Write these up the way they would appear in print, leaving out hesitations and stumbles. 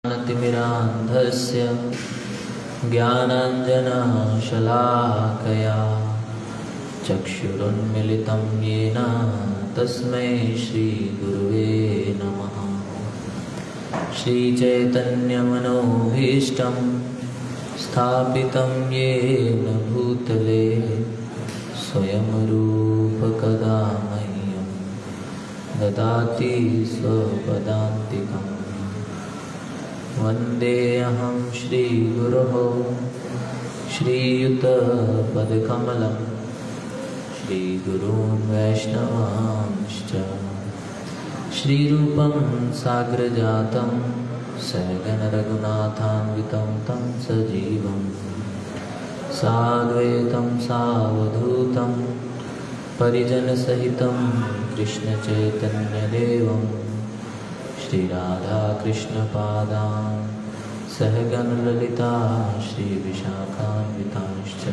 ज्ञानतिमिरान्धस्य ज्ञानाञ्जनशलाकया चक्षुरुन्मिलितं येन तस्मै श्रीगुरुवे नमः। श्रीचैतन्यमनोभीष्टं स्थापितं येन भूतले स्वयं रूपकदा मह्यं ददाति स्वपदान्तिकम्। वन्देऽहं श्रीगुरोः श्रीयुतपदकमलं श्रीगुरून् वैष्णवांश्च श्रीरूपं साग्रजातं सहगणरघुनाथान्वितं तं सजीवं साद्वैतं सावधूतं परिजनसहितं कृष्णचैतन्यदेवं श्रीराधाकृष्णपादान् सहगणललिता श्रीविशाखान्वितांश्च।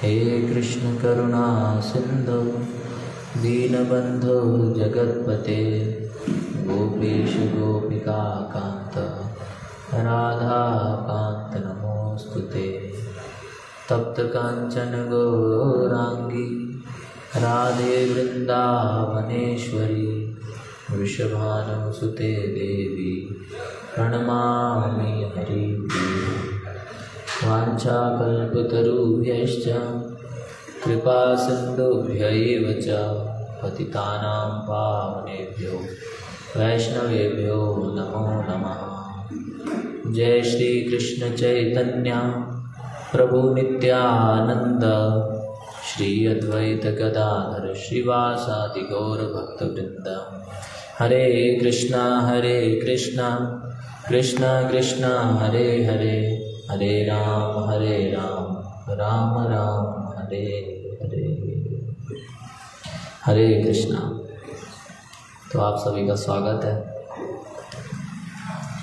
हे कृष्ण करुणा सिन्धो दीनबन्धो जगत्पते गोपेश गोपिकान्त राधाकान्त नमोऽस्तुते। तप्त काञ्चन गौराङ्गी राधे वृन्दावनेश्वरी वृषभानुसुते देवी प्रणमामि हरिप्रिये। वाञ्छाकल्पतरुभ्यश्च कृपासिन्धुभ्य एव च पतितानां पावनेभ्यो वैष्णवेभ्यो नमो नमः। जय श्री कृष्ण चैतन्य प्रभु नित्यानंद श्री अद्वैत गदाधर श्रीवासादि गौर भक्तवृंद। हरे कृष्णा कृष्णा कृष्णा हरे हरे, हरे राम राम राम हरे हरे। हरे कृष्णा। तो आप सभी का स्वागत है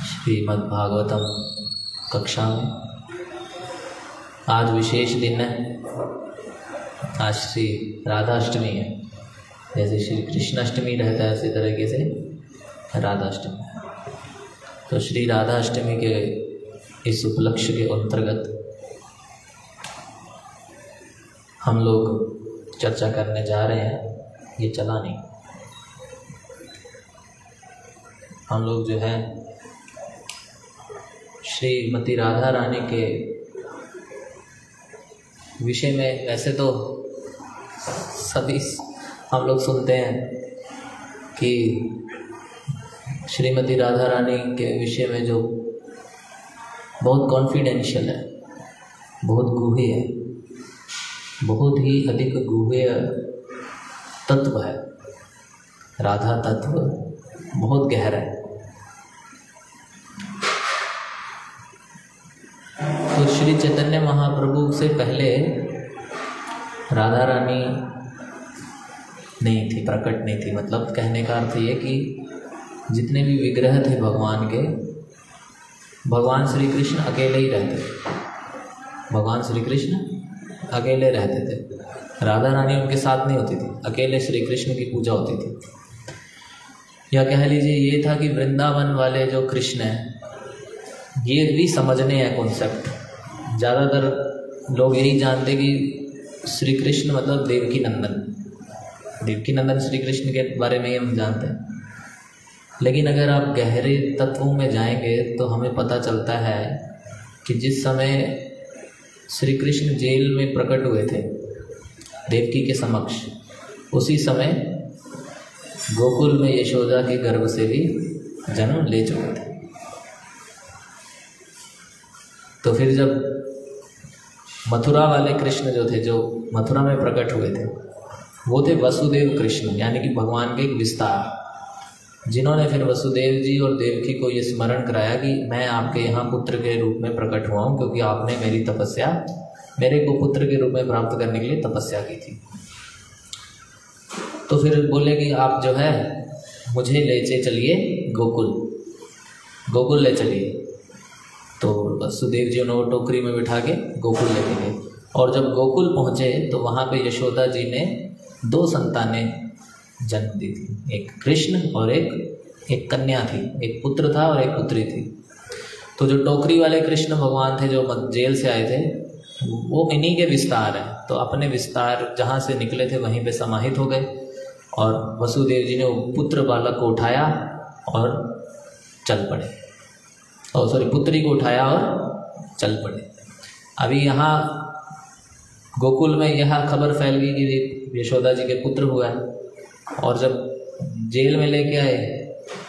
श्रीमद् भागवतम कक्षा में। आज विशेष दिन है। आज श्री राधाष्टमी है। जैसे श्री कृष्णाष्टमी रहता है उसी तरीके से राधाष्टमी। तो श्री राधाष्टमी के इस उपलक्ष्य के अंतर्गत हम लोग चर्चा करने जा रहे हैं। ये चला नहीं, हम लोग जो है श्रीमती राधा रानी के विषय में वैसे तो सभी हम लोग सुनते हैं कि श्रीमती राधा रानी के विषय में जो बहुत कॉन्फिडेंशियल है, बहुत गूढ़ है, बहुत ही अधिक गूढ़ तत्व है। राधा तत्व बहुत गहरा है। तो श्री चैतन्य महाप्रभु से पहले राधा रानी नहीं थी, प्रकट नहीं थी। मतलब कहने का अर्थ ये कि जितने भी विग्रह थे भगवान के, भगवान श्री कृष्ण अकेले ही रहते थे। भगवान श्री कृष्ण अकेले रहते थे। राधा रानी उनके साथ नहीं होती थी, अकेले श्री कृष्ण की पूजा होती थी। या कह लीजिए ये था कि वृंदावन वाले जो कृष्ण हैं, ये भी समझने हैं कॉन्सेप्ट। ज़्यादातर लोग यही जानते कि श्री कृष्ण मतलब देवकी नंदन, देवकी नंदन श्री कृष्ण के बारे में ही हम जानते हैं। लेकिन अगर आप गहरे तत्वों में जाएंगे तो हमें पता चलता है कि जिस समय श्री कृष्ण जेल में प्रकट हुए थे देवकी के समक्ष, उसी समय गोकुल में यशोदा के गर्भ से भी जन्म ले चुके थे। तो फिर जब मथुरा वाले कृष्ण जो थे, जो मथुरा में प्रकट हुए थे, वो थे वसुदेव कृष्ण, यानी कि भगवान के एक विस्तार, जिन्होंने फिर वसुदेव जी और देवकी को ये स्मरण कराया कि मैं आपके यहाँ पुत्र के रूप में प्रकट हुआ हूँ, क्योंकि आपने मेरी तपस्या, मेरे को पुत्र के रूप में प्राप्त करने के लिए तपस्या की थी। तो फिर बोले कि आप जो है मुझे ले चलिए गोकुल, गोकुल ले चलिए। तो वसुदेव जी उन्होंने टोकरी में बिठा के गोकुल लेके गए। और जब गोकुल पहुँचे तो वहाँ पे यशोदा जी ने 2 संतानें जन्म दी थी, एक कृष्ण और एक एक कन्या थी, एक पुत्र था और एक पुत्री थी। तो जो टोकरी वाले कृष्ण भगवान थे, जो जेल से आए थे, वो इन्हीं के विस्तार हैं। तो अपने विस्तार जहाँ से निकले थे वहीं पे समाहित हो गए और वसुदेव जी ने वो पुत्र बालक को उठाया और चल पड़े, और सॉरी पुत्री को उठाया और चल पड़े। अभी यहाँ गोकुल में यह खबर फैल गई कि यशोदा जी के पुत्र हुआ है, और जब जेल में लेके आए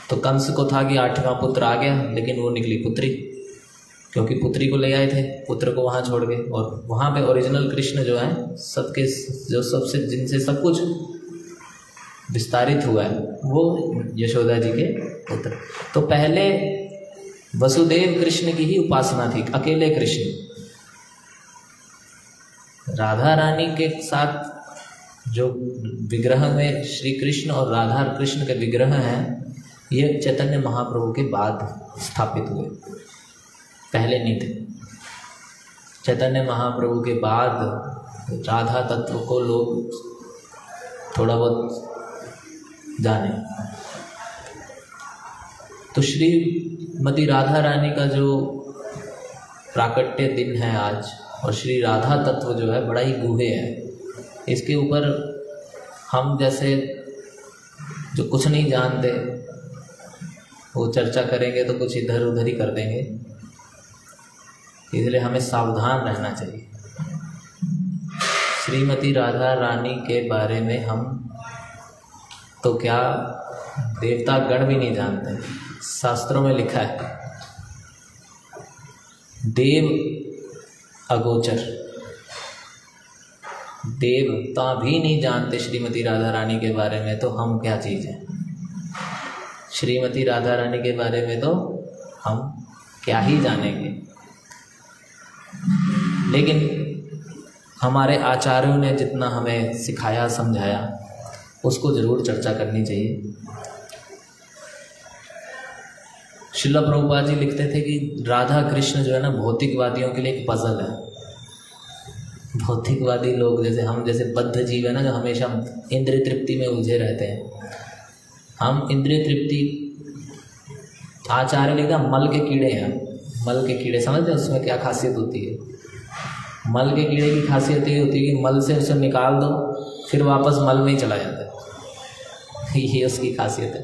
तो कंस को था कि 8वां पुत्र आ गया, लेकिन वो निकली पुत्री, क्योंकि पुत्री को ले आए थे, पुत्र को वहाँ छोड़ गए। और वहाँ पे ओरिजिनल कृष्ण जो है सबके, जो सबसे जिनसे सब कुछ विस्तारित हुआ है, वो यशोदा जी के पुत्र। तो पहले वसुदेव कृष्ण की ही उपासना थी, अकेले कृष्ण। राधा रानी के साथ जो विग्रह में श्री कृष्ण और राधा कृष्ण के विग्रह हैं, ये चैतन्य महाप्रभु के बाद स्थापित हुए, पहले नहीं थे। चैतन्य महाप्रभु के बाद राधा तत्व को लोग थोड़ा बहुत जाने। तो श्रीमती राधा रानी का जो प्राकट्य दिन है आज, और श्री राधा तत्व जो है बड़ा ही गूढ़े है। इसके ऊपर हम जैसे जो कुछ नहीं जानते वो चर्चा करेंगे तो कुछ इधर उधर ही कर देंगे, इसलिए हमें सावधान रहना चाहिए। श्रीमती राधा रानी के बारे में हम तो क्या देवता गण भी नहीं जानते। शास्त्रों में लिखा है देव अगोचर, देवता भी नहीं जानते श्रीमती राधा रानी के बारे में, तो हम क्या चीज़ है। श्रीमती राधा रानी के बारे में तो हम क्या ही जानेंगे, लेकिन हमारे आचार्यों ने जितना हमें सिखाया समझाया उसको ज़रूर चर्चा करनी चाहिए। श्रील प्रभुपाद जी लिखते थे कि राधा कृष्ण जो है ना भौतिकवादियों के लिए एक पजल है। भौतिकवादी लोग जैसे हम जैसे बद्ध जीव है ना, जो हमेशा इंद्रिय तृप्ति में उलझे रहते हैं। हम इंद्रिय तृप्ति, आचार्य लिखा मल के कीड़े हैं। मल के कीड़े समझते हैं उसमें क्या खासियत होती है। मल के कीड़े की खासियत ये होती है कि मल से उसे निकाल दो फिर वापस मल में ही चला जाता है, ये उसकी खासियत है।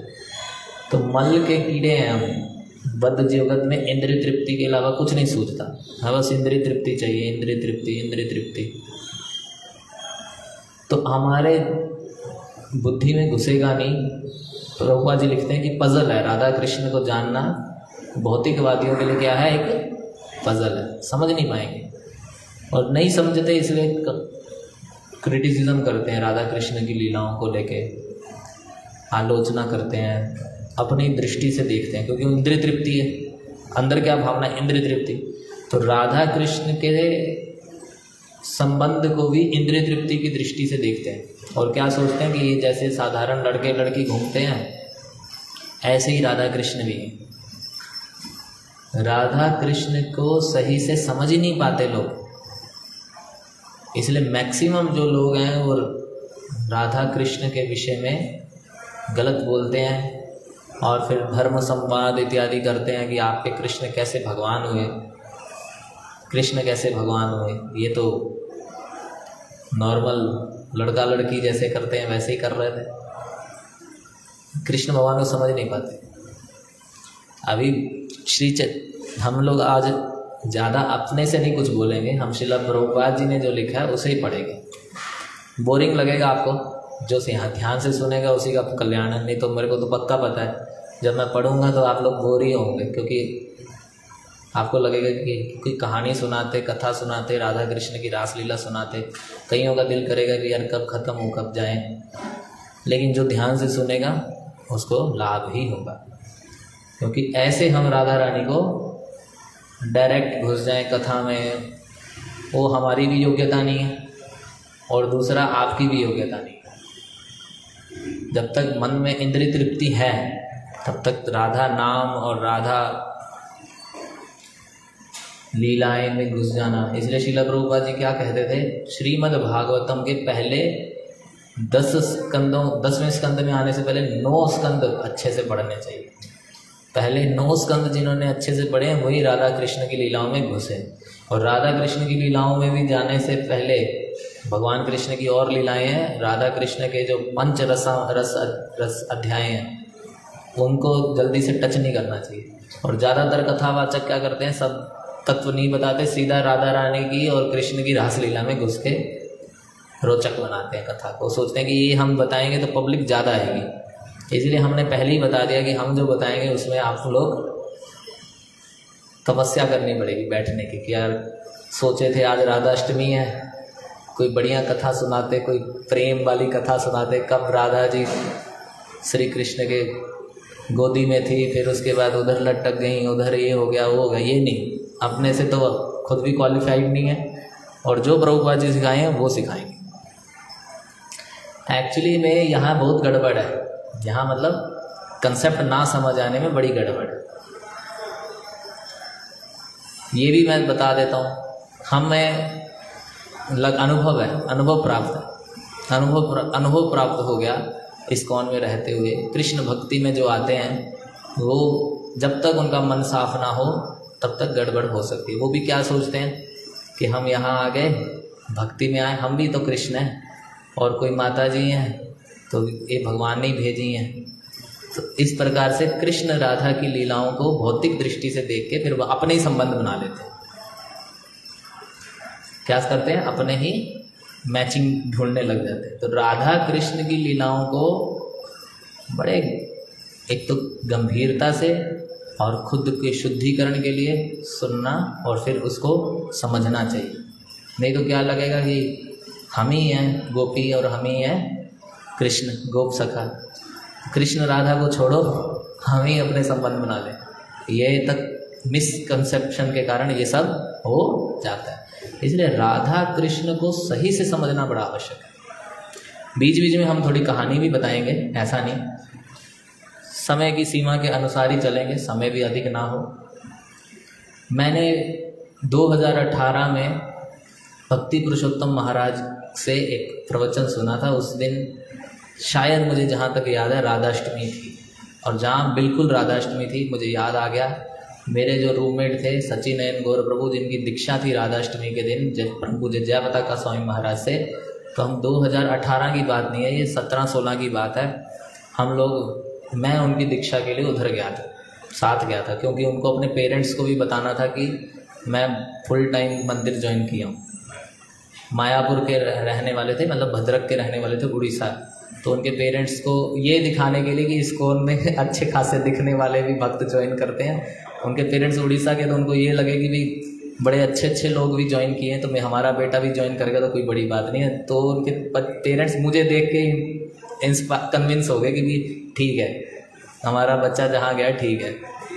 तो मल के कीड़े हैं हम। बद्ध जगत में इंद्रिय तृप्ति के अलावा कुछ नहीं सूझता, हाँ बस इंद्रिय तृप्ति चाहिए, इंद्रिय तृप्ति, इंद्रिय तृप्ति। तो हमारे बुद्धि में घुसेगा नहीं। प्रभुपाद जी लिखते हैं कि पजल है, राधा कृष्ण को जानना भौतिकवादियों के लिए क्या है, एक पजल है, समझ नहीं पाएंगे। और नहीं समझते इसलिए क्रिटिसिज्म करते हैं, राधा कृष्ण की लीलाओं को लेके आलोचना करते हैं, अपनी दृष्टि से देखते हैं, क्योंकि इंद्रिय तृप्ति है। अंदर क्या भावना, इंद्रिय तृप्ति। तो राधा कृष्ण के संबंध को भी इंद्रिय तृप्ति की दृष्टि से देखते हैं, और क्या सोचते हैं कि ये जैसे साधारण लड़के लड़की घूमते हैं ऐसे ही राधा कृष्ण भी हैं। राधा कृष्ण को सही से समझ ही नहीं पाते लोग, इसलिए मैक्सिमम जो लोग हैं वो राधा कृष्ण के विषय में गलत बोलते हैं, और फिर धर्म संवाद इत्यादि करते हैं कि आपके कृष्ण कैसे भगवान हुए, कृष्ण कैसे भगवान हुए। ये तो नॉर्मल लड़का लड़की जैसे करते हैं वैसे ही कर रहे थे, कृष्ण भगवान को समझ नहीं पाते। अभी हम लोग आज ज़्यादा अपने से नहीं कुछ बोलेंगे, हम श्रील प्रभुपाद जी ने जो लिखा है उसे ही पढ़ेंगे। बोरिंग लगेगा आपको, जो यहाँ ध्यान से सुनेगा उसी का कल्याण है। नहीं तो मेरे को तो पक्का पता है जब मैं पढ़ूंगा तो आप लोग बोर ही होंगे, क्योंकि आपको लगेगा कि कोई कहानी सुनाते, कथा सुनाते, राधा कृष्ण की रासलीला सुनाते, कईयों का दिल करेगा कि यार कब ख़त्म हो, कब जाए। लेकिन जो ध्यान से सुनेगा उसको लाभ ही होगा, क्योंकि ऐसे हम राधा रानी को डायरेक्ट घुस जाएं कथा में, वो हमारी भी योग्यता नहीं है और दूसरा आपकी भी योग्यता नहीं है। जब तक मन में इंद्रिय तृप्ति है तब तक राधा नाम और राधा लीलाएं में घुस जाना। इसलिए श्रील प्रभुपाद जी क्या कहते थे, श्रीमद् भागवतम के पहले 10वें स्कंद में आने से पहले 9 स्कंद अच्छे से पढ़ने चाहिए। पहले 9 स्कंद जिन्होंने अच्छे से पढ़े हैं वही राधा कृष्ण की लीलाओं में घुसे, और राधा कृष्ण की लीलाओं में भी जाने से पहले भगवान कृष्ण की और लीलाएं हैं। राधा कृष्ण के जो पंच रस अध्याय हैं उनको जल्दी से टच नहीं करना चाहिए। और ज़्यादातर कथावाचक क्या करते हैं, सब तत्व नहीं बताते, सीधा राधा रानी की और कृष्ण की रासलीला में घुस के रोचक बनाते हैं कथा को। सोचते हैं कि ये हम बताएंगे तो पब्लिक ज़्यादा आएगी, इसलिए हमने पहले ही बता दिया कि हम जो बताएंगे उसमें आप लोग तपस्या करनी पड़ेगी बैठने की। कि यार सोचे थे आज राधाष्टमी है, कोई बढ़िया कथा सुनाते, कोई प्रेम वाली कथा सुनाते, कब राधा जी श्री कृष्ण के गोदी में थी, फिर उसके बाद उधर लटक गई, उधर ये हो गया वो हो गया। ये नहीं, अपने से तो खुद भी क्वालिफाइड नहीं है, और जो प्रभुपाद जी सिखाए हैं वो सिखाएंगे। एक्चुअली में यहाँ बहुत गड़बड़ है, यहाँ मतलब कंसेप्ट ना समझ आने में बड़ी गड़बड़ है। ये भी मैं बता देता हूँ, हमें अनुभव है, अनुभव प्राप्त हो गया इस्कॉन में रहते हुए। कृष्ण भक्ति में जो आते हैं वो जब तक उनका मन साफ ना हो तब तक गड़बड़ हो सकती है। वो भी क्या सोचते हैं कि हम यहाँ आ गए, भक्ति में आए, हम भी तो कृष्ण हैं और कोई माता जी हैं तो ये भगवान ने भेजी हैं। तो इस प्रकार से कृष्ण राधा की लीलाओं को भौतिक दृष्टि से देख के फिर वो अपने ही संबंध बना लेते हैं। क्या करते हैं, अपने ही मैचिंग ढूंढने लग जाते हैं। तो राधा कृष्ण की लीलाओं को बड़े एक तो गंभीरता से और खुद के शुद्धिकरण के लिए सुनना और फिर उसको समझना चाहिए। नहीं तो क्या लगेगा कि हम ही हैं गोपी और हम ही हैं कृष्ण गोप सखा, कृष्ण राधा को छोड़ो, हम ही अपने संबंध बना लें। ये तक मिसकंसेप्शन के कारण ये सब हो जाता है। इसलिए राधा कृष्ण को सही से समझना बड़ा आवश्यक है। बीच बीच में हम थोड़ी कहानी भी बताएंगे, ऐसा नहीं, समय की सीमा के अनुसार ही चलेंगे, समय भी अधिक ना हो। मैंने 2018 में भक्ति पुरुषोत्तम महाराज से एक प्रवचन सुना था। उस दिन शायद मुझे जहाँ तक याद है राधाष्टमी थी, और जहाँ बिल्कुल राधाष्टमी थी मुझे याद आ गया, मेरे जो रूममेट थे सचिनयन गौर प्रभु, जिनकी दीक्षा थी राधाष्टमी के दिन जब परम पूज्य जयपताका स्वामी महाराज से, तो हम 2018 की बात नहीं है, ये 17-16 की बात है। हम लोग, मैं उनकी दीक्षा के लिए उधर गया था, साथ गया था, क्योंकि उनको अपने पेरेंट्स को भी बताना था कि मैं फुल टाइम मंदिर ज्वाइन किया हूँ। मायापुर के रहने वाले थे, मतलब भद्रक के रहने वाले थे, उड़ीसा। तो उनके पेरेंट्स को ये दिखाने के लिए कि इस्कॉन में अच्छे खासे दिखने वाले भी भक्त ज्वाइन करते हैं, उनके पेरेंट्स उड़ीसा के, तो उनको ये लगे कि भाई बड़े अच्छे अच्छे लोग भी ज्वाइन किए हैं तो मैं, हमारा बेटा भी ज्वाइन करेगा तो कोई बड़ी बात नहीं है। तो उनके पेरेंट्स मुझे देख के कन्विंस हो गए कि भी ठीक है, हमारा बच्चा जहाँ गया ठीक है।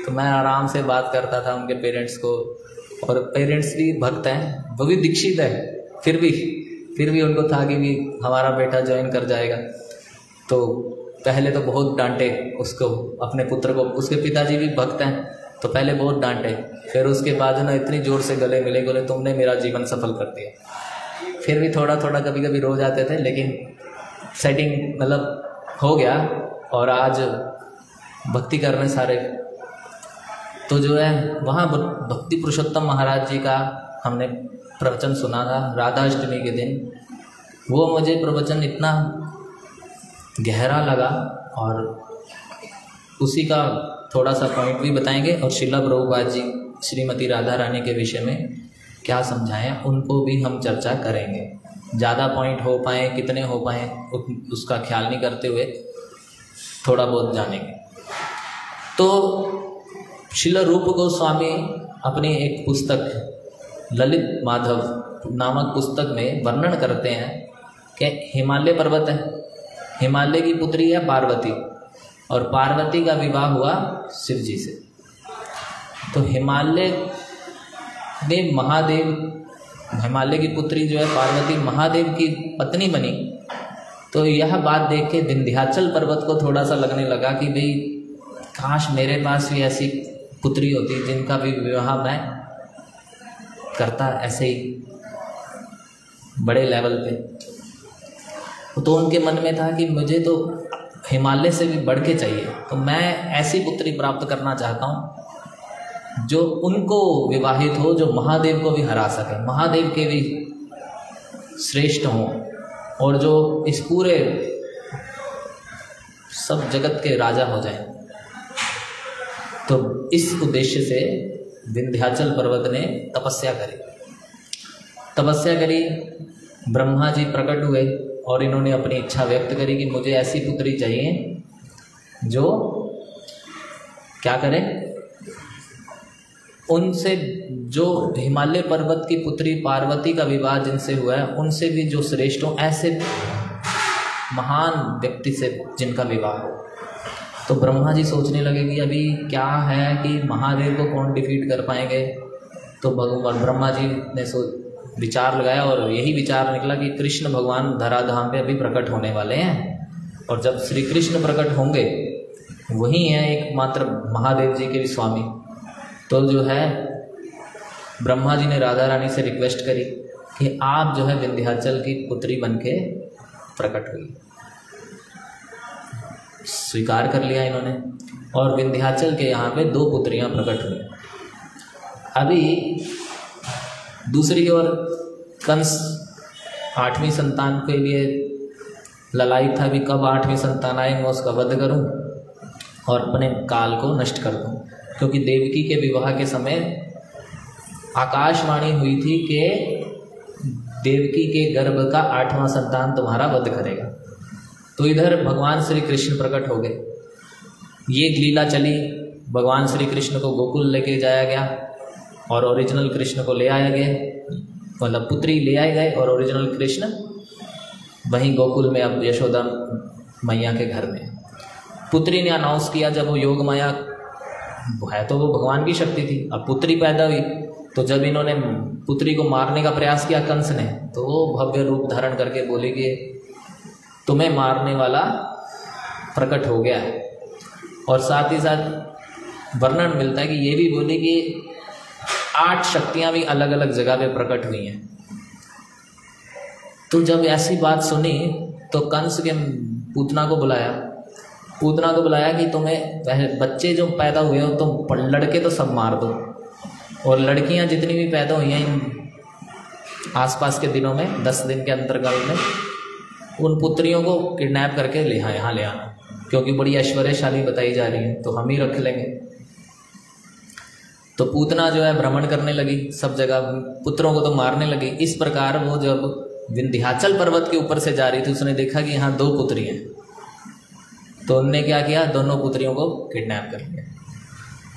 तो मैं आराम से बात करता था उनके पेरेंट्स को, और पेरेंट्स भी भक्त हैं, वो भी दीक्षित है, फिर भी उनको था कि भी हमारा बेटा ज्वाइन कर जाएगा। तो पहले तो बहुत डांटे उसको, अपने पुत्र को। उसके पिताजी भी भक्त हैं, तो पहले बहुत डांटे, फिर उसके बाद ना इतनी ज़ोर से गले मिले, बोले तुमने मेरा जीवन सफल कर दिया। फिर भी थोड़ा थोड़ा कभी कभी रो जाते थे, लेकिन सेटिंग मतलब हो गया, और आज भक्ति कर रहे हैं सारे। तो जो है वहाँ भक्ति पुरुषोत्तम महाराज जी का हमने प्रवचन सुना था राधाष्टमी के दिन। वो मुझे प्रवचन इतना गहरा लगा, और उसी का थोड़ा सा पॉइंट भी बताएंगे, और श्रीला प्रभुपाद जी श्रीमती राधा रानी के विषय में क्या समझाएं उनको भी हम चर्चा करेंगे। ज़्यादा पॉइंट हो पाए, कितने हो पाए उसका ख्याल नहीं करते हुए थोड़ा बहुत जानेंगे। तो श्रील रूप गोस्वामी अपनी एक पुस्तक ललित माधव नामक पुस्तक में वर्णन करते हैं कि हिमालय पर्वत है, हिमालय की पुत्री है पार्वती, और पार्वती का विवाह हुआ शिव जी से। तो हिमालय में महादेव, हिमालय की पुत्री जो है पार्वती महादेव की पत्नी बनी। तो यह बात देख के विंध्याचल पर्वत को थोड़ा सा लगने लगा कि भाई काश मेरे पास भी ऐसी पुत्री होती जिनका भी विवाह मैं करता ऐसे ही बड़े लेवल पे। तो उनके मन में था कि मुझे तो हिमालय से भी बढ़ के चाहिए, तो मैं ऐसी पुत्री प्राप्त करना चाहता हूँ जो उनको विवाहित हो, जो महादेव को भी हरा सके, महादेव के भी श्रेष्ठ हों, और जो इस पूरे सब जगत के राजा हो जाएं। तो इस उद्देश्य से विंध्याचल पर्वत ने तपस्या करी। ब्रह्मा जी प्रकट हुए और इन्होंने अपनी इच्छा व्यक्त करी कि मुझे ऐसी पुत्री चाहिए जो क्या करे, उनसे जो हिमालय पर्वत की पुत्री पार्वती का विवाह जिनसे हुआ है उनसे भी जो श्रेष्ठ हो, ऐसे महान व्यक्ति से जिनका विवाह हो। तो ब्रह्मा जी सोचने लगे कि अभी क्या है कि महादेव को कौन डिफीट कर पाएंगे। तो भगवान ब्रह्मा जी ने विचार लगाया और यही विचार निकला कि कृष्ण भगवान धराधाम पे अभी प्रकट होने वाले हैं, और जब श्री कृष्ण प्रकट होंगे वही हैं एकमात्र महादेव जी के भी स्वामी। तो जो है ब्रह्मा जी ने राधा रानी से रिक्वेस्ट करी कि आप जो है विंध्याचल की पुत्री बनके प्रकट हुई। स्वीकार कर लिया इन्होंने, और विंध्याचल के यहाँ पे 2 पुत्रियाँ प्रकट हुई। अभी दूसरी ओर कंस 8वीं संतान के लिए ललायित था, भी कब 8वीं संतान आए मैं उसका वध करूं और अपने काल को नष्ट कर दूं, क्योंकि देवकी के विवाह के समय आकाशवाणी हुई थी कि देवकी के गर्भ का 8वां संतान तुम्हारा वध करेगा। तो इधर भगवान श्री कृष्ण प्रकट हो गए। ये लीला चली, भगवान श्री कृष्ण को गोकुल लेके जाया गया और ओरिजिनल कृष्ण को ले आया गया, मतलब पुत्री ले आए गए और ओरिजिनल कृष्ण वहीं गोकुल में, अब यशोदा मैया के घर में। पुत्री ने अनाउंस किया, जब वो योग माया है तो वो भगवान की शक्ति थी, अब पुत्री पैदा हुई। तो जब इन्होंने पुत्री को मारने का प्रयास किया कंस ने, तो वो भव्य रूप धारण करके बोले कि तुम्हें मारने वाला प्रकट हो गया है। और साथ ही साथ वर्णन मिलता है कि ये भी बोले कि 8 शक्तियां भी अलग अलग जगह पे प्रकट हुई हैं। तो जब ऐसी बात सुनी तो कंस के पूतना को बुलाया कि तुम्हें बच्चे जो पैदा हुए हो तुम लड़के तो सब मार दो, और लड़कियां जितनी भी पैदा हुई हैं इन आसपास के दिनों में 10 दिन के अंतर्गत में उन पुत्रियों को किडनैप करके यहाँ ले आना, क्योंकि बड़ी ऐश्वर्यशाली बताई जा रही है, तो हम ही रख लेंगे। तो पूतना जो है भ्रमण करने लगी सब जगह, पुत्रों को तो मारने लगी। इस प्रकार वो जब विंध्याचल पर्वत के ऊपर से जा रही थी उसने देखा कि यहाँ 2 पुत्री हैं, तो उनने क्या किया, दोनों पुत्रियों को किडनैप कर लिया।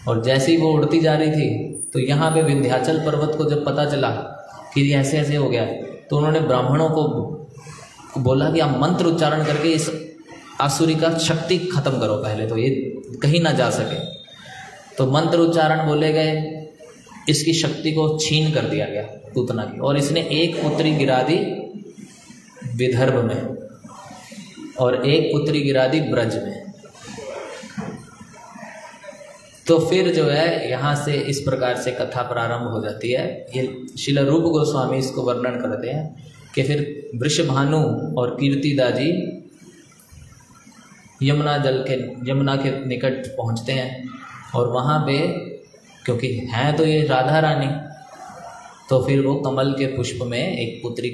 और जैसे ही वो उड़ती जा रही थी तो यहाँ पे विंध्याचल पर्वत को जब पता चला कि ऐसे ऐसे हो गया, तो उन्होंने ब्राह्मणों को बोला कि आप मंत्र उच्चारण करके इस आसुरी का शक्ति खत्म करो पहले, तो ये कहीं ना जा सके। तो मंत्र उच्चारण बोले गए, इसकी शक्ति को छीन कर दिया गया पूतना की, और इसने एक पुत्री गिरा दी विदर्भ में और एक पुत्री गिरा दी ब्रज में। तो फिर जो है यहाँ से इस प्रकार से कथा प्रारंभ हो जाती है। ये श्रील रूप गोस्वामी इसको वर्णन करते हैं कि फिर वृषभानु और कीर्तिदा जी यमुना के निकट पहुँचते हैं, और वहाँ पे क्योंकि हैं तो ये राधा रानी, तो फिर वो कमल के पुष्प में एक पुत्री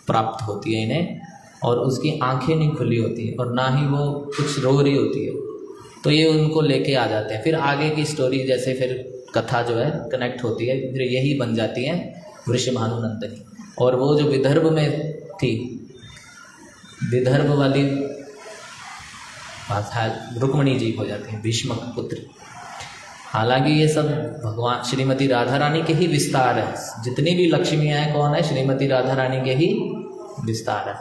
प्राप्त होती है इन्हें, और उसकी आंखें नहीं खुली होती है और ना ही वो कुछ रो रही होती है। तो ये उनको लेके आ जाते हैं। फिर आगे की स्टोरी जैसे फिर कथा जो है कनेक्ट होती है, फिर यही बन जाती है वृषभानु नंदनी। और वो जो विदर्भ में थी, विदर्भ वाली रुक्मिणी जी हो जाती है भीष्म पुत्री। हालांकि ये सब भगवान श्रीमती राधा रानी के ही विस्तार है, जितनी भी लक्ष्मियाँ हैं कौन है, श्रीमती राधा रानी के ही विस्तार है।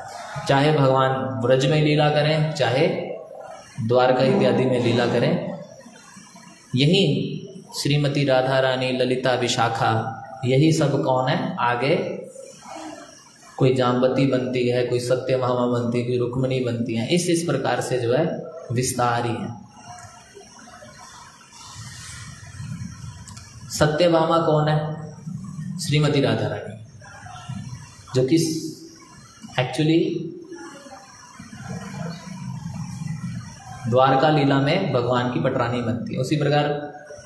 चाहे भगवान ब्रज में लीला करें, चाहे द्वारका इत्यादि में लीला करें, यही श्रीमती राधा रानी, ललिता, विशाखा, यही सब कौन है आगे। कोई जाम्बती बनती है, कोई सत्यभामा बनती है, कोई रुक्मिणी बनती है, इस प्रकार से जो है विस्तार ही है। सत्यभामा कौन है, श्रीमती राधा रानी, जो कि एक्चुअली द्वारका लीला में भगवान की पटरानी बनती है। उसी प्रकार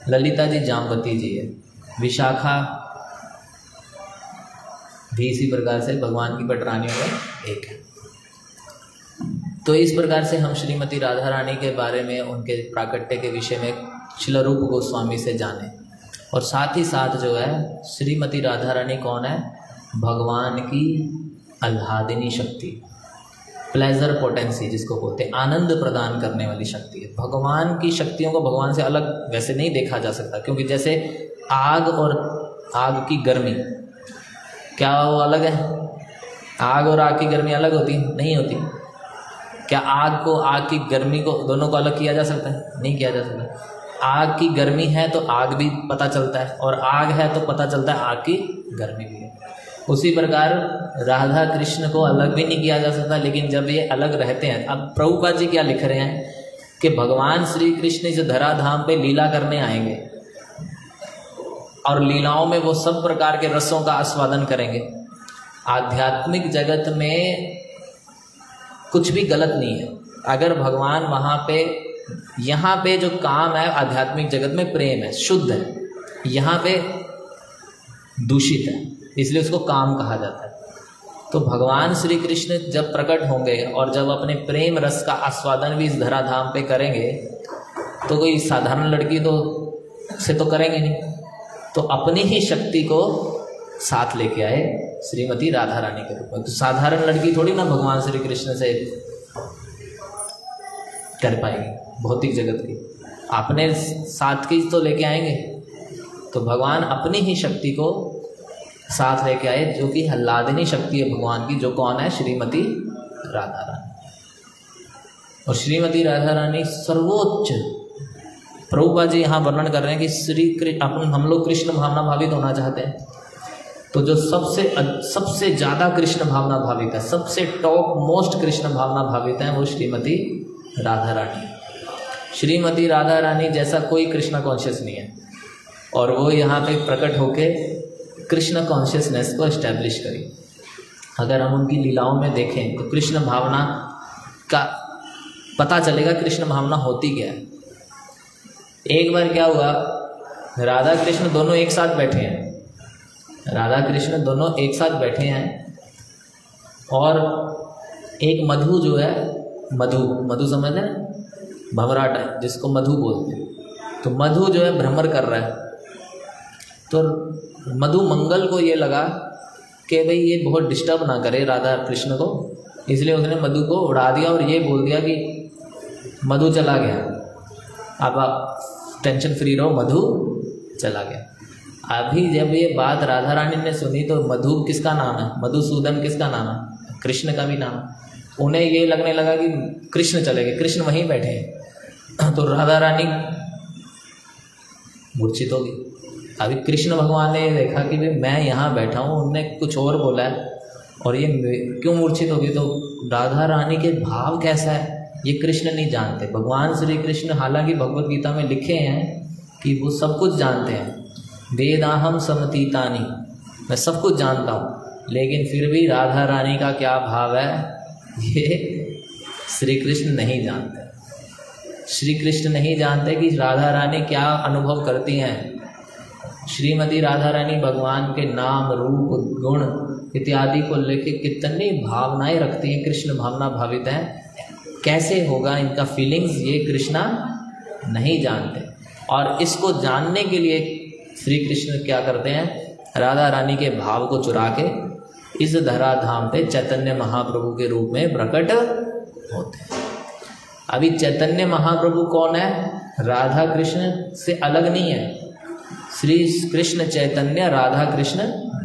ललिता जी जामवती जी है, विशाखा भी इसी प्रकार से भगवान की पटरानियों में एक है। तो इस प्रकार से हम श्रीमती राधा रानी के बारे में, उनके प्राकट्य के विषय में श्रील रूप गोस्वामी से जाने। और साथ ही साथ जो है श्रीमती राधा रानी कौन है? भगवान की आह्लादिनी शक्ति, प्लेजर पोटेंसी जिसको बोलते हैं, आनंद प्रदान करने वाली शक्ति है। भगवान की शक्तियों को भगवान से अलग वैसे नहीं देखा जा सकता, क्योंकि जैसे आग और आग की गर्मी, क्या वो अलग है? आग और आग की गर्मी अलग होती नहीं होती? क्या आग को, आग की गर्मी को, दोनों को अलग किया जा सकता है? नहीं किया जा सकता। आग की गर्मी है तो आग भी पता चलता है, और आग है तो पता चलता है आग की गर्मी भी है। उसी प्रकार राधा कृष्ण को अलग भी नहीं किया जा सकता, लेकिन जब ये अलग रहते हैं, अब प्रभुपाद जी क्या लिख रहे हैं कि भगवान श्री कृष्ण इस धराधाम पे लीला करने आएंगे और लीलाओं में वो सब प्रकार के रसों का आस्वादन करेंगे। आध्यात्मिक जगत में कुछ भी गलत नहीं है अगर भगवान वहाँ पे, यहाँ पे जो काम है आध्यात्मिक जगत में प्रेम है, शुद्ध है, यहाँ पे दूषित है, इसलिए उसको काम कहा जाता है। तो भगवान श्री कृष्ण जब प्रकट होंगे और जब अपने प्रेम रस का आस्वादन भी इस धराधाम पे करेंगे, तो कोई साधारण लड़की तो से तो करेंगे नहीं, तो अपनी ही शक्ति को साथ लेके आए श्रीमती राधा रानी के रूप में। तो साधारण लड़की थोड़ी ना भगवान श्री कृष्ण से कर पाएगी भौतिक जगत की, अपने साथ की तो लेके आएंगे। तो भगवान अपनी ही शक्ति को साथ लेके आए, जो कि आह्लादिनी शक्ति है भगवान की, जो कौन है? श्रीमती राधा रानी। और श्रीमती राधा रानी सर्वोच्च, प्रभुपाद जी यहाँ वर्णन कर रहे हैं कि हम लोग कृष्ण भावना भावित होना चाहते हैं, तो जो सबसे ज़्यादा कृष्ण भावना भावित है, सबसे टॉप मोस्ट कृष्ण भावना भावित है, वो श्रीमती राधा रानी। श्रीमती राधा रानी जैसा कोई कृष्ण कॉन्शियस नहीं है, और वो यहाँ पे प्रकट होके कृष्ण कॉन्शियसनेस को एस्टैब्लिश करी। अगर हम उनकी लीलाओं में देखें तो कृष्ण भावना का पता चलेगा कृष्ण भावना होती क्या है। एक बार क्या हुआ, राधा कृष्ण दोनों एक साथ बैठे हैं, राधा कृष्ण दोनों एक साथ बैठे हैं, और एक मधु जो है, मधु समझते हैं, भमराट है जिसको मधु बोलते हैं, तो मधु जो है भ्रमर कर रहा है। तो मधु मंगल को ये लगा कि भाई ये बहुत डिस्टर्ब ना करे राधा कृष्ण को, इसलिए उसने मधु को उड़ा दिया और ये बोल दिया कि मधु चला गया, अब आप टेंशन फ्री रहो, मधु चला गया। अभी जब ये बात राधा रानी ने सुनी तो मधु किसका नाम है? मधुसूदन किसका नाम है? कृष्ण का भी नाम। उन्हें ये लगने लगा कि कृष्ण चले गए, कृष्ण वहीं बैठे हैं। तो राधा रानी मूर्छित होगी। अभी कृष्ण भगवान ने देखा कि भाई मैं यहाँ बैठा हूँ, उनने कुछ और बोला है और ये क्यों मूर्छित होगी। तो राधा रानी के भाव कैसा है ये कृष्ण नहीं जानते। भगवान श्री कृष्ण हालांकि भगवत गीता में लिखे हैं कि वो सब कुछ जानते हैं, वेदाहम समतीतानि, मैं सब कुछ जानता हूँ, लेकिन फिर भी राधा रानी का क्या भाव है ये श्री कृष्ण नहीं जानते। श्री कृष्ण नहीं जानते कि राधा रानी क्या अनुभव करती हैं। श्रीमती राधा रानी भगवान के नाम रूप गुण इत्यादि को लेके कितनी भावनाएं रखती हैं, कृष्ण भावना भावित हैं। कैसे होगा इनका फीलिंग्स ये कृष्णा नहीं जानते। और इसको जानने के लिए श्री कृष्ण क्या करते हैं, राधा रानी के भाव को चुरा के इस धराधाम पे चैतन्य महाप्रभु के रूप में प्रकट होते हैं। अभी चैतन्य महाप्रभु कौन है? राधा कृष्ण से अलग नहीं है। श्री कृष्ण चैतन्य, राधा कृष्ण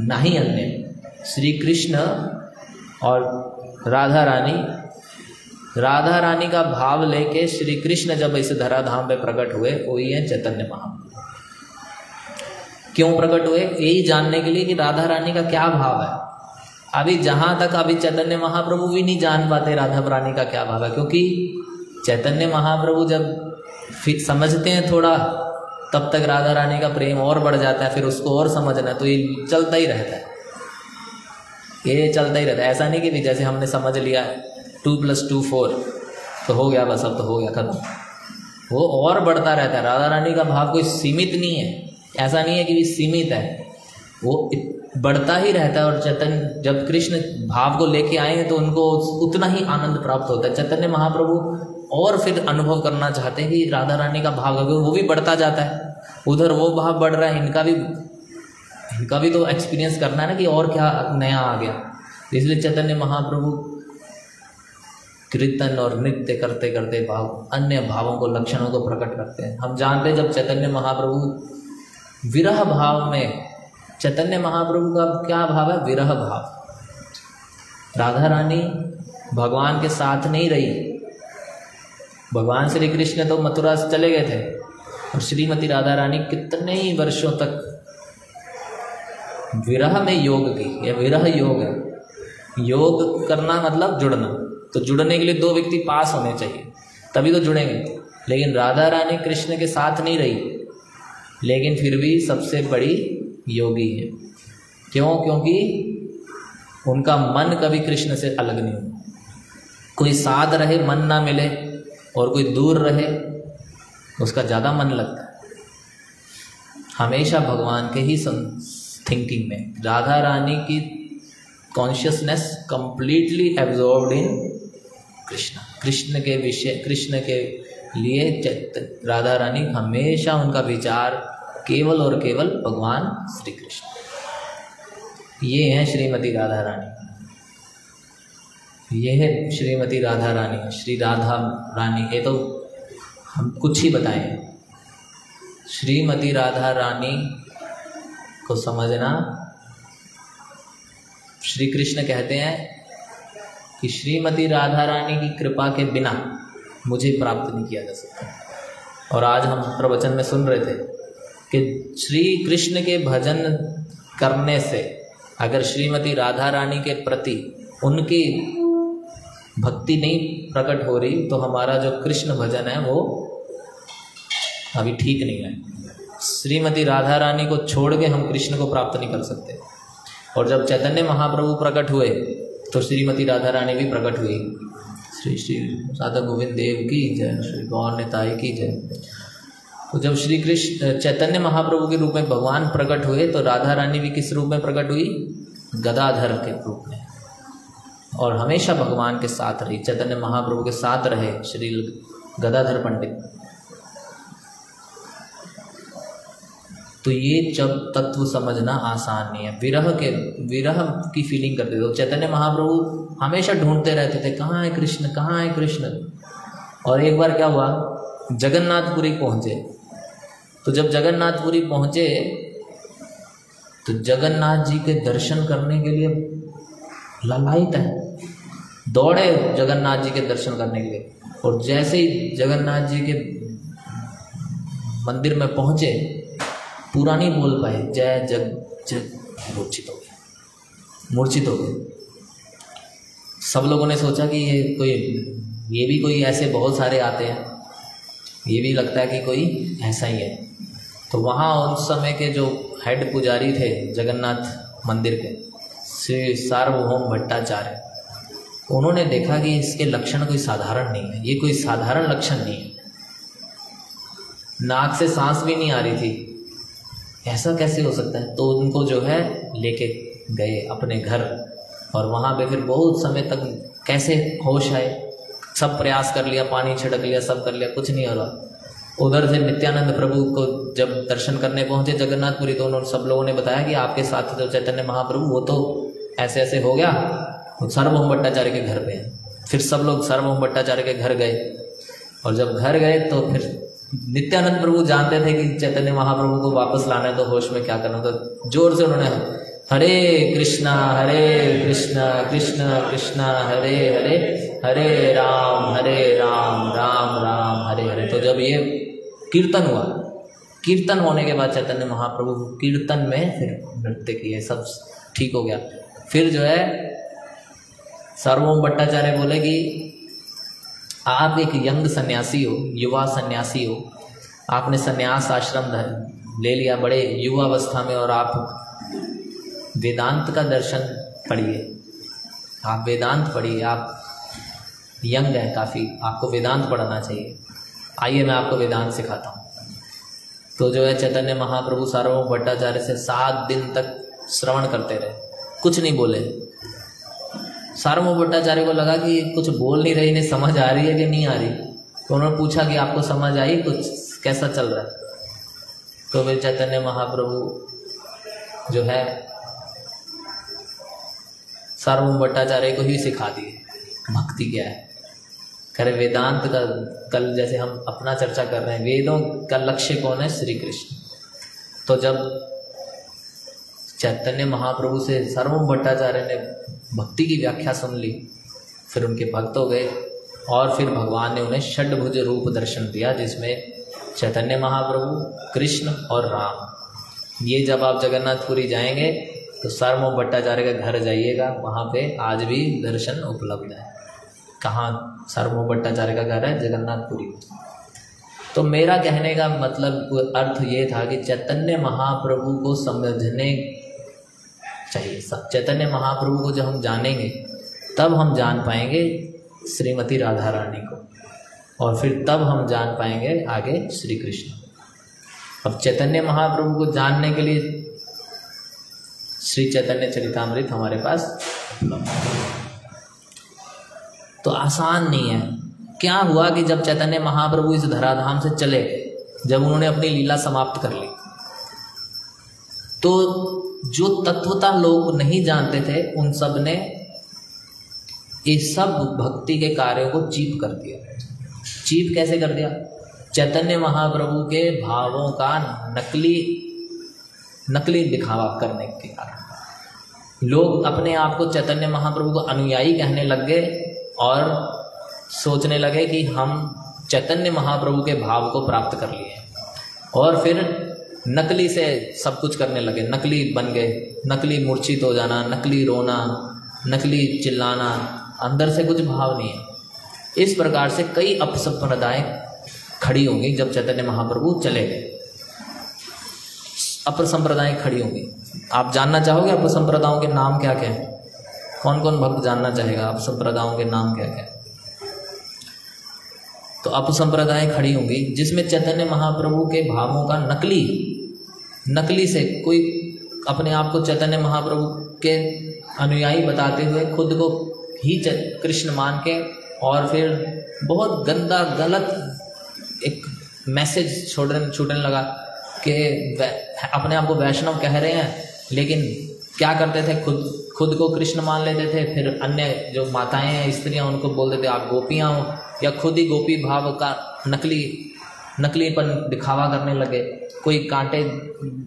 नहीं अन्य। श्री कृष्ण और राधा रानी का भाव लेके श्री कृष्ण जब इस धराधाम पे प्रकट हुए, वही है चैतन्य महाप्रभु। क्यों प्रकट हुए? यही जानने के लिए कि राधा रानी का क्या भाव है। अभी जहां तक अभी चैतन्य महाप्रभु भी नहीं जान पाते राधा रानी का क्या भाव है, क्योंकि चैतन्य महाप्रभु जब समझते हैं थोड़ा, तब तक राधा रानी का प्रेम और बढ़ जाता है, फिर उसको और समझना, तो ये चलता ही रहता है, ये चलता ही रहता है। ऐसा नहीं कि जैसे हमने समझ लिया 2 + 2 4, तो हो गया बस, अब तो हो गया खत्म। वो और बढ़ता रहता है। राधा रानी का भाव कोई सीमित नहीं है, ऐसा नहीं है कि सीमित है, वो बढ़ता ही रहता है। और चैतन्य जब कृष्ण भाव को लेके आए हैं तो उनको उतना ही आनंद प्राप्त होता है। चैतन्य महाप्रभु और फिर अनुभव करना चाहते हैं कि राधा रानी का भाव वो भी बढ़ता जाता है, उधर वो भाव बढ़ रहा है, इनका भी तो एक्सपीरियंस करना है ना कि और क्या नया आ गया। इसलिए चैतन्य महाप्रभु कीर्तन और नृत्य करते करते भाव अन्य भावों को, लक्षणों को प्रकट करते हैं। हम जानते हैं जब चैतन्य महाप्रभु विरह भाव में, चैतन्य महाप्रभु का क्या भाव है? विरह भाव। राधा रानी भगवान के साथ नहीं रही, भगवान श्री कृष्ण तो मथुरा से चले गए थे और श्रीमती राधा रानी कितने ही वर्षों तक विरह में योग की। यह विरह योग है। योग करना मतलब जुड़ना, तो जुड़ने के लिए दो व्यक्ति पास होने चाहिए तभी तो जुड़ेंगे। लेकिन राधा रानी कृष्ण के साथ नहीं रही, लेकिन फिर भी सबसे बड़ी योगी है। क्यों? क्योंकि उनका मन कभी कृष्ण से अलग नहीं हुआ। कोई साथ रहे मन ना मिले और कोई दूर रहे उसका ज़्यादा मन लगता है। हमेशा भगवान के ही थिंकिंग में राधा रानी की कॉन्शियसनेस कंप्लीटली एब्जॉर्ब्ड इन कृष्ण। कृष्ण के विषय, कृष्ण के लिए राधा रानी हमेशा उनका विचार केवल और केवल भगवान श्री कृष्ण। ये है श्रीमती राधा रानी, ये है श्रीमती राधा रानी, श्री राधा रानी। ये तो हम कुछ ही बताएं। श्रीमती राधा रानी को समझना, श्री कृष्ण कहते हैं कि श्रीमती राधा रानी की कृपा के बिना मुझे प्राप्त नहीं किया जा सकता। और आज हम प्रवचन में सुन रहे थे कि श्री कृष्ण के भजन करने से अगर श्रीमती राधा रानी के प्रति उनकी भक्ति नहीं प्रकट हो रही तो हमारा जो कृष्ण भजन है वो अभी ठीक नहीं है। श्रीमती राधा रानी को छोड़ के हम कृष्ण को प्राप्त नहीं कर सकते। और जब चैतन्य महाप्रभु प्रकट हुए तो श्रीमती राधा रानी भी प्रकट हुई। श्री श्री राधा गोविंद देव की जय, श्री गौर निताई की जय। तो जब श्री कृष्ण चैतन्य महाप्रभु के रूप में भगवान प्रकट हुए तो राधा रानी भी किस रूप में प्रकट हुई? गदाधर के रूप में। और हमेशा भगवान के साथ रही, चैतन्य महाप्रभु के साथ रहे श्री गदाधर पंडित। तो ये जब तत्व समझना आसान नहीं है। विरह की फीलिंग करते थे। तो चैतन्य महाप्रभु हमेशा ढूंढते रहते थे कहाँ है कृष्ण, कहाँ है कृष्ण। और एक बार क्या हुआ, जगन्नाथपुरी पहुँचे। तो जब जगन्नाथपुरी पहुँचे तो जगन्नाथ जी के दर्शन करने के लिए ललायित है, दौड़े जगन्नाथ जी के दर्शन करने के लिए। और जैसे ही जगन्नाथ जी के मंदिर में पहुँचे पूरा नहीं बोल पाए, जय जग जग, मूर्छित हो गए। सब लोगों ने सोचा कि ये भी कोई ऐसे बहुत सारे आते हैं, ये भी लगता है कि कोई ऐसा ही है। तो वहाँ उस समय के जो हेड पुजारी थे जगन्नाथ मंदिर के, श्री सार्वभौम भट्टाचार्य, उन्होंने देखा कि इसके लक्षण कोई साधारण नहीं है, ये कोई साधारण लक्षण नहीं है। नाक से सांस भी नहीं आ रही थी, ऐसा कैसे हो सकता है। तो उनको जो है लेके गए अपने घर और वहाँ पे फिर बहुत समय तक कैसे होश आए, सब प्रयास कर लिया, पानी छिड़क लिया, सब कर लिया, कुछ नहीं हो रहा। उधर से नित्यानंद प्रभु को जब दर्शन करने पहुँचे जगन्नाथपुरी तो उन्होंने सब लोगों ने बताया कि आपके साथ तो चैतन्य महाप्रभु वो तो ऐसे ऐसे हो गया, वो सार्वभौम भट्टाचार्य के घर पे है। फिर सब लोग सार्वभौम भट्टाचार्य के घर गए और जब घर गए तो फिर नित्यानंद प्रभु जानते थे कि चैतन्य महाप्रभु को वापस लाना है तो होश में क्या करना। तो जोर से उन्होंने हरे कृष्णा कृष्ण कृष्ण हरे हरे, हरे राम राम राम हरे हरे। तो जब ये कीर्तन हुआ, कीर्तन होने के बाद चैतन्य महाप्रभु कीर्तन में फिर नृत्य किए, सब ठीक हो गया। फिर जो है सार्वभौम भट्टाचार्य बोले कि आप एक यंग सन्यासी हो, युवा सन्यासी हो, आपने सन्यास आश्रम ले लिया बड़े युवावस्था में और आप वेदांत का दर्शन पढ़िए, आप वेदांत पढ़िए, आप यंग है काफ़ी, आपको वेदांत पढ़ना चाहिए, आइए मैं आपको वेदांत सिखाता हूँ। तो जो है चैतन्य महाप्रभु सार्वभौम भट्टाचार्य से 7 दिन तक श्रवण करते रहे, कुछ नहीं बोले। सार्वभौम भट्टाचार्य को लगा कि कुछ बोल नहीं रही, इन्हें समझ आ रही है कि नहीं आ रही। तो उन्होंने पूछा कि आपको समझ आई, कुछ कैसा चल रहा है? तो फिर चैतन्य महाप्रभु जो है सार्वभौम भट्टाचार्य को ही सिखा दिए भक्ति क्या है। करे वेदांत का, कल जैसे हम अपना चर्चा कर रहे हैं, वेदों का लक्ष्य कौन है? श्री कृष्ण। तो जब चैतन्य महाप्रभु से सार्वभौम भट्टाचार्य ने भक्ति की व्याख्या सुन ली, फिर उनके भक्त हो गए और फिर भगवान ने उन्हें षड्भुज रूप दर्शन दिया, जिसमें चैतन्य महाप्रभु, कृष्ण और राम। ये जब आप जगन्नाथपुरी जाएंगे तो सार्वभौम भट्टाचार्य के घर जाइएगा, वहाँ पे आज भी दर्शन उपलब्ध है। कहाँ? सार्वभौम भट्टाचार्य का घर है जगन्नाथपुरी। तो मेरा कहने का मतलब अर्थ ये था कि चैतन्य महाप्रभु को समझने चाहिए। चैतन्य महाप्रभु को जब हम जानेंगे तब हम जान पाएंगे श्रीमती राधा रानी को, और फिर तब हम जान पाएंगे आगे श्री कृष्ण। अब चैतन्य महाप्रभु को जानने के लिए श्री चैतन्य चरितामृत हमारे पास उपलब्ध है। तो आसान नहीं है। क्या हुआ कि जब चैतन्य महाप्रभु इस धराधाम से चले, जब उन्होंने अपनी लीला समाप्त कर ली, तो जो तत्वता लोग नहीं जानते थे उन सब ने इस सब भक्ति के कार्यों को चीप कर दिया। चीप कैसे कर दिया? चैतन्य महाप्रभु के भावों का नकली दिखावा करने के कारण लोग अपने आप को चैतन्य महाप्रभु को अनुयायी कहने लग गए और सोचने लगे कि हम चैतन्य महाप्रभु के भाव को प्राप्त कर लिए, और फिर नकली से सब कुछ करने लगे, नकली बन गए, नकली मूर्छित हो जाना, नकली रोना, नकली चिल्लाना, अंदर से कुछ भाव नहीं है। इस प्रकार से कई अपसंप्रदाय खड़ी होंगी जब चैतन्य महाप्रभु चले गए। अपसंप्रदाय खड़ी होंगी। आप जानना चाहोगे अपसंप्रदायों के नाम क्या क्या है? कौन कौन भक्त जानना चाहेगा अपसंप्रदायों के नाम क्या क्या है? तो अपसंप्रदाय खड़ी होंगी जिसमें चैतन्य महाप्रभु के भावों का नकली से कोई अपने आप को चैतन्य महाप्रभु के अनुयायी बताते हुए खुद को ही कृष्ण मान के, और फिर बहुत गंदा गलत एक मैसेज छोड़ने लगा कि अपने आप को वैष्णव कह रहे हैं, लेकिन क्या करते थे, खुद को कृष्ण मान लेते थे। फिर अन्य जो माताएं हैं, स्त्रियां, उनको बोलते थे आप गोपियां हो, या खुद ही गोपी भाव का नकलीपन दिखावा करने लगे। कोई कांटे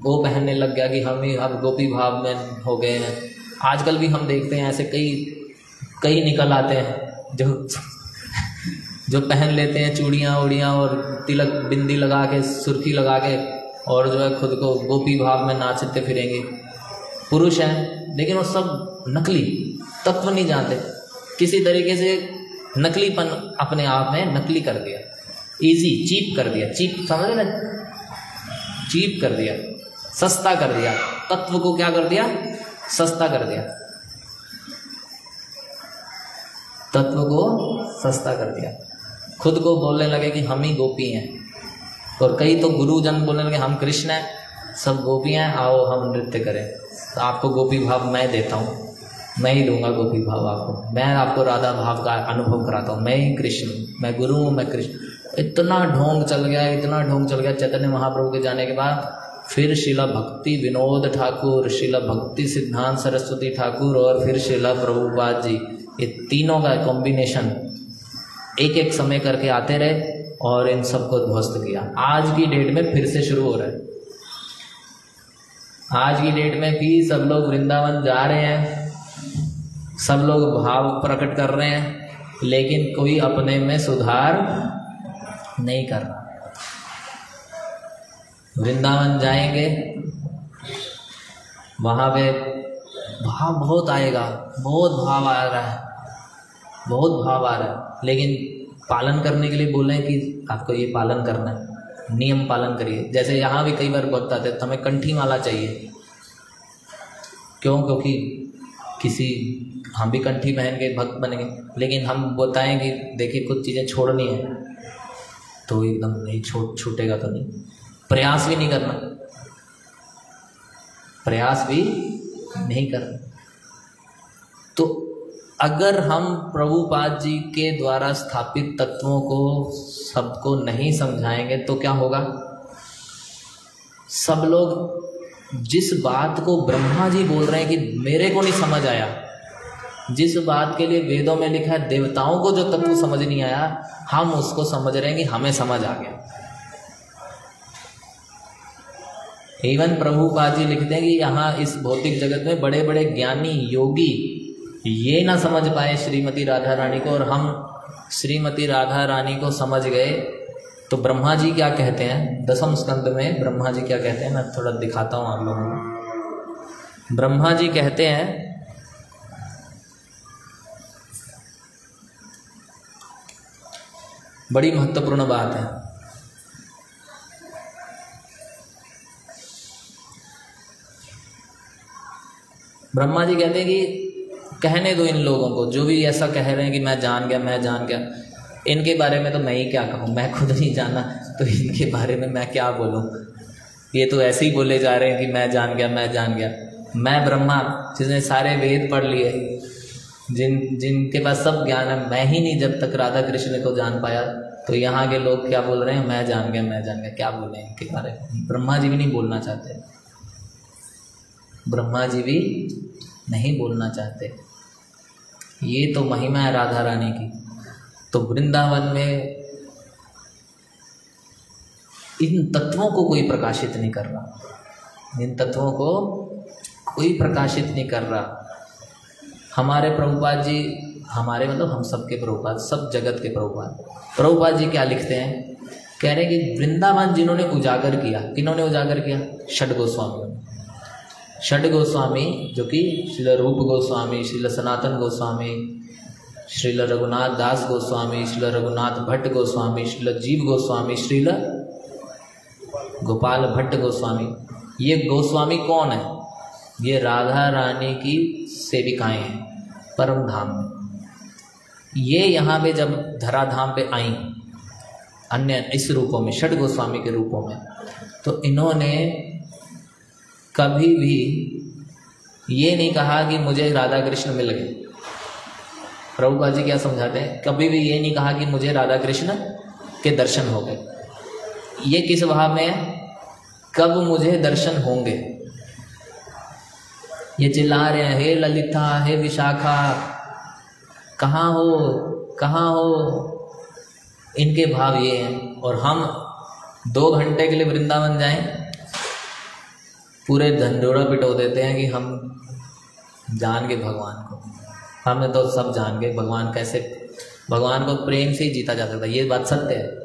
वो पहनने लग गया कि हम ही अब गोपी भाव में हो गए हैं। आजकल भी हम देखते हैं ऐसे कई निकल आते हैं जो पहन लेते हैं चूड़ियाँ उड़ियाँ और तिलक बिंदी लगा के, सुर्खी लगा के, और जो है खुद को गोपी भाव में नाचते फिरेंगे। पुरुष हैं लेकिन वो सब नकली, तत्व नहीं जानते, किसी तरीके से नकलीपन अपने आप में नकली कर दिया, इजी चीप कर दिया। चीप समझ ना, चीप कर दिया, सस्ता कर दिया। तत्व को क्या कर दिया? सस्ता कर दिया। तत्व को सस्ता कर दिया। खुद को बोलने लगे कि हम ही गोपी हैं, और कई तो गुरुजन बोलने लगे हम कृष्ण हैं, सब गोपी हैं, आओ हम नृत्य करें। तो आपको गोपी भाव मैं देता हूँ, मैं ही दूंगा गोपी भाव आपको, मैं आपको राधा भाव का अनुभव कराता हूँ, मैं ही कृष्ण, मैं गुरु हूँ, मैं कृष्ण। इतना ढोंग चल गया, इतना ढोंग चल गया। चैतन्य महाप्रभु के जाने के बाद फिर शिला भक्ति विनोद ठाकुर, शिला भक्ति सिद्धांत सरस्वती ठाकुर और फिर शिला प्रभुपाद जी, ये तीनों का कॉम्बिनेशन एक एक समय करके आते रहे और इन सबको ध्वस्त किया। आज की डेट में फिर से शुरू हो रहा है। आज की डेट में भी सब लोग वृंदावन जा रहे हैं, सब लोग भाव प्रकट कर रहे हैं, लेकिन कोई अपने में सुधार नहीं कर रहा। वृंदावन जाएंगे, वहाँ पे भाव बहुत आएगा, बहुत भाव आ रहा है, बहुत भाव आ रहा है, लेकिन पालन करने के लिए बोल रहे हैं कि आपको ये पालन करना है, नियम पालन करिए। जैसे यहाँ भी कई बार भक्त आते तो हमें कंठी माला चाहिए, क्यों? क्योंकि किसी हम भी कंठी पहन के भक्त बनेंगे, लेकिन हम बताएं कि देखिए कुछ चीज़ें छोड़नी है तो एकदम नहीं छूटेगा तो नहीं, प्रयास भी नहीं करना, प्रयास भी नहीं करना। तो अगर हम प्रभुपाद जी के द्वारा स्थापित तत्वों को सबको नहीं समझाएंगे तो क्या होगा? सब लोग जिस बात को ब्रह्मा जी बोल रहे हैं कि मेरे को नहीं समझ आया, जिस बात के लिए वेदों में लिखा है देवताओं को जो तत्व समझ नहीं आया, हम उसको समझ रहे हैं कि हमें समझ आ गया। इवन प्रभुपाद जी लिखते हैं कि यहाँ इस भौतिक जगत में बड़े बड़े ज्ञानी योगी ये ना समझ पाए श्रीमती राधा रानी को, और हम श्रीमती राधा रानी को समझ गए। तो ब्रह्मा जी क्या कहते हैं 10वें स्कंद में? ब्रह्मा जी क्या कहते हैं, मैं थोड़ा दिखाता हूँ आप लोगों को। ब्रह्मा जी कहते हैं, बड़ी महत्वपूर्ण बात है। ब्रह्मा जी कहते हैं कि कहने दो इन लोगों को, जो भी ऐसा कह रहे हैं कि मैं जान गया मैं जान गया, इनके बारे में तो मैं ही क्या कहूँ, मैं खुद नहीं जाना तो इनके बारे में मैं क्या बोलूँ। ये तो ऐसे ही बोले जा रहे हैं कि मैं जान गया मैं जान गया। मैं ब्रह्मा जिसने सारे वेद पढ़ लिए, जिनके पास सब ज्ञान है, मैं ही नहीं जब तक राधा कृष्ण को जान पाया, तो यहाँ के लोग क्या बोल रहे हैं मैं जान गया मैं जान गया, क्या बोले इनके बारे में? ब्रह्मा जी भी नहीं बोलना चाहते, ब्रह्मा जी भी नहीं बोलना चाहते। ये तो महिमा है राधा रानी की। तो वृंदावन में इन तत्वों को कोई प्रकाशित नहीं कर रहा, इन तत्वों को कोई प्रकाशित नहीं कर रहा। हमारे प्रभुपाद जी, हमारे मतलब हम सबके प्रभुपाद, सब जगत के प्रभुपाद जी क्या लिखते हैं? कह रहे हैं कि वृंदावन जिन्होंने उजागर किया, किन्होंने उजागर किया? षड गोस्वामी। षड गोस्वामी जो कि श्रील रूप गोस्वामी, श्रील सनातन गोस्वामी, श्रील रघुनाथ दास गोस्वामी, श्रील रघुनाथ भट्ट गोस्वामी, श्रील जीव गोस्वामी, श्रील गोपाल भट्ट गोस्वामी। ये गोस्वामी कौन है? ये राधा रानी की सेविकाएं हैं परम धाम में। ये यहाँ पे जब धराधाम पे आई अन्य इस रूपों में, षड गोस्वामी के रूपों में, तो इन्होंने कभी भी ये नहीं कहा कि मुझे राधा कृष्ण मिल गए। प्रभुपाद जी क्या समझाते हैं? कभी भी ये नहीं कहा कि मुझे राधा कृष्ण के दर्शन हो गए। ये किस भाव में है? कब मुझे दर्शन होंगे। ये चिल्ला रहे हैं हे ललिता हे विशाखा, कहाँ हो कहाँ हो, इनके भाव ये हैं। और हम 2 घंटे के लिए वृंदावन जाएं, पूरे धंधोड़ा पिटो देते हैं कि हम जान गए भगवान को, हमें तो सब जान गए भगवान। कैसे भगवान को प्रेम से ही जीता जा सकता है, ये बात सत्य है।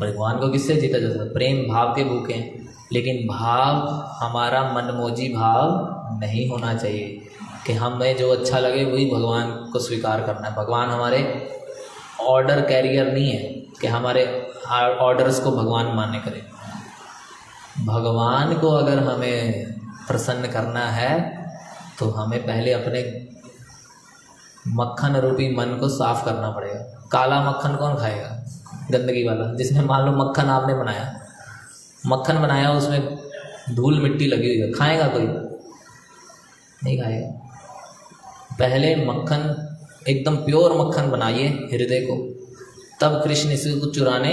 भगवान को किससे जीता जा सकता है? प्रेम भाव के भूखे हैं। लेकिन भाव हमारा मनमोजी भाव नहीं होना चाहिए कि हमें जो अच्छा लगे वही भगवान को स्वीकार करना है। भगवान हमारे ऑर्डर कैरियर नहीं है कि हमारे ऑर्डर्स को भगवान मान्य करे। भगवान को अगर हमें प्रसन्न करना है तो हमें पहले अपने मक्खन रूपी मन को साफ करना पड़ेगा। काला मक्खन कौन खाएगा? गंदगी वाला। जिसने मान लो मक्खन आपने बनाया, मक्खन बनाया, उसमें धूल मिट्टी लगी हुई है, खाएगा कोई? नहीं खाएगा। पहले मक्खन एकदम प्योर मक्खन बनाइए हृदय को, तब कृष्ण इसी को चुराने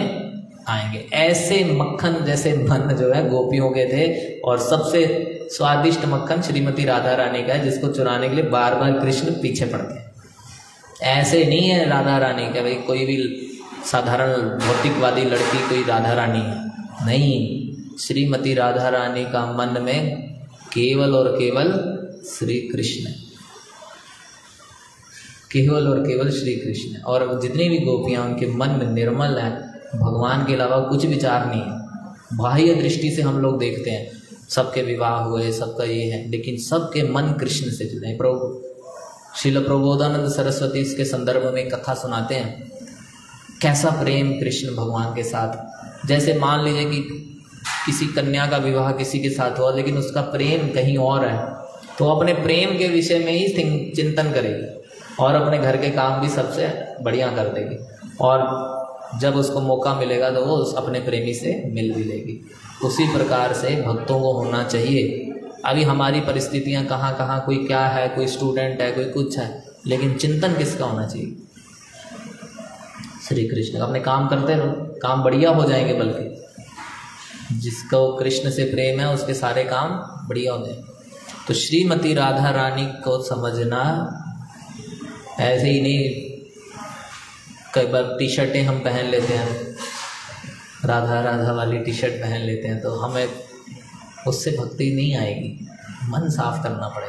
आएंगे। ऐसे मक्खन जैसे मन जो है गोपियों के थे, और सबसे स्वादिष्ट मक्खन श्रीमती राधा रानी का है, जिसको चुराने के लिए बार बार कृष्ण पीछे पड़ते हैं। ऐसे नहीं है राधा रानी का भाई कोई भी साधारण भौतिकवादी लड़की कोई राधा रानी नहीं। श्रीमती राधा रानी का मन में केवल और केवल श्री कृष्ण, केवल और केवल श्री कृष्ण। और जितनी भी गोपियां उनके मन में निर्मल है, भगवान के अलावा कुछ विचार नहीं है। बाह्य दृष्टि से हम लोग देखते हैं सबके विवाह हुए, सबका ये है, लेकिन सबके मन कृष्ण से जुड़े। प्रभु श्रील प्रबोधानंद सरस्वती इसके संदर्भ में कथा सुनाते हैं, कैसा प्रेम कृष्ण भगवान के साथ। जैसे मान लीजिए कि किसी कन्या का विवाह किसी के साथ हुआ, लेकिन उसका प्रेम कहीं और है, तो अपने प्रेम के विषय में ही चिंतन करेगी। और अपने घर के काम भी सबसे बढ़िया कर देगी, और जब उसको मौका मिलेगा तो वो उस अपने प्रेमी से मिल भी लेगी। उसी प्रकार से भक्तों को होना चाहिए। अभी हमारी परिस्थितियां कहाँ कहाँ, कोई क्या है, कोई स्टूडेंट है, कोई कुछ है, लेकिन चिंतन किसका होना चाहिए? श्री कृष्ण। अपने काम करते रहो, काम बढ़िया हो जाएंगे, बल्कि जिसको कृष्ण से प्रेम है उसके सारे काम बढ़िया हो जाएंगे। तो श्रीमती राधा रानी को समझना ऐसे ही नहीं। कई बार टी शर्टें हम पहन लेते हैं, राधा राधा वाली टी शर्ट पहन लेते हैं, तो हमें उससे भक्ति नहीं आएगी। मन साफ करना पड़ेगा।